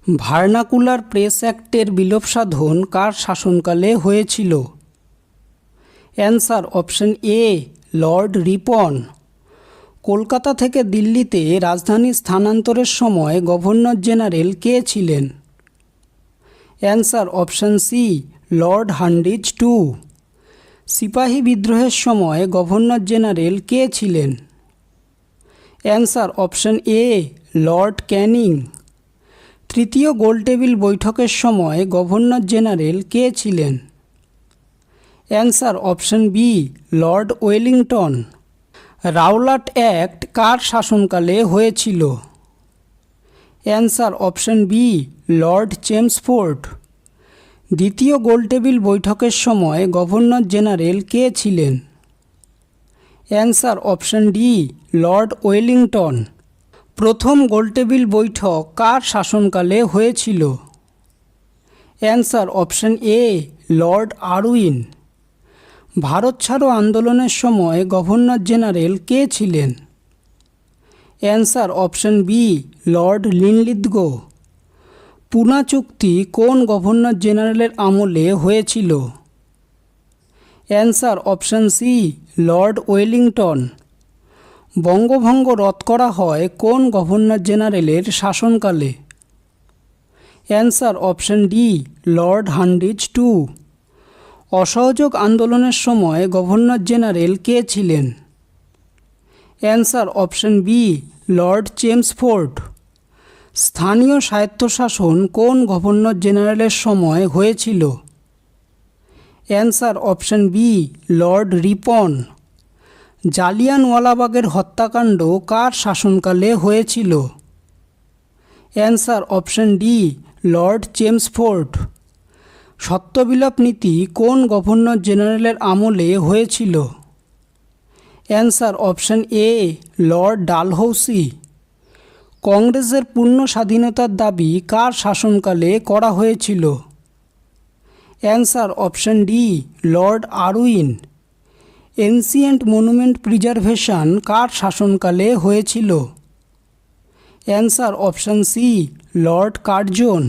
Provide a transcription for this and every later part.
Vernacular press অ্যাক্টের বিলোপসাধন কার শাসনকালে হয়েছিল? Answer option A Lord Ripon. Kolkata থেকে দিল্লিতে রাজধানী স্থানান্তরের সময় গভর্নর জেনারেল কে ছিলেন? Answer option C Lord Hardinge two. সিপাহী বিদ্রোহের সময় গভর্নর জেনারেল কে ছিলেন? Answer option A Lord Canning. তৃতীয় গোলটেবিল বৈঠকের সময় গভর্নর জেনারেল কে ছিলেন? Answer option B Lord Willingdon. Rowlatt act কার শাসনকালে হয়েছিল? Answer option B Lord Chelmsford. দ্বিতীয় গোলটেবিল বৈঠকের সময় গভর্নর জেনারেল কে ছিলেন? Answer option D Lord Willingdon. প্রথম গোলটেবিল বৈঠক কার শাসনকালে হয়েছিল? Answer option A Lord Irwin. ভারত ছাড়ো আন্দোলনের সময় গভর্নর জেনারেল কে ছিলেন? Answer option B Lord Linlithgow. Poona চুক্তি কোন গভর্নর জেনারেলের আমলে হয়েছিল? Answer option C Lord Willingdon. বঙ্গভঙ্গ রদ করা হয় কোন গভর্নর জেনারেলের শাসনকালে? Answer option D Lord Hardinge two. অসহযোগ আন্দোলনের সময় গভর্নর জেনারেল কে ছিলেন? Answer option B Lord Chelmsford. স্থানীয় স্বায়ত্তশাসন কোন গভর্নর জেনারেলের সময় হয়েছিল? Answer option B Lord Ripon. জালিয়ানওয়ালাবাগের হত্যাকাণ্ড কার শাসনকালে হয়েছিল? Answer option D Lord Chelmsford. সত্যবিলোপ নীতি কোন গভর্নর জেনারেলের আমলে হয়েছিল? Answer option A Lord Dalhousie. কংগ্রেসের পূর্ণ স্বাধীনতার দাবি কার শাসনকালে করা হয়েছিল? Answer option D Lord Irwin. Ancient monument preservation কার শাসনকালে হয়েছিল? Answer option C Lord Curzon.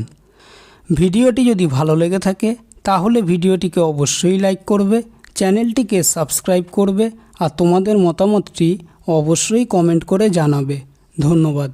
ভিডিওটি যদি ভালো লেগে থাকে তাহলে ভিডিওটিকে অবশ্যই লাইক করবে, চ্যানেলটিকে সাবস্ক্রাইব করবে আর তোমাদের মতামতটি অবশ্যই কমেন্ট করে জানাবে। ধন্যবাদ।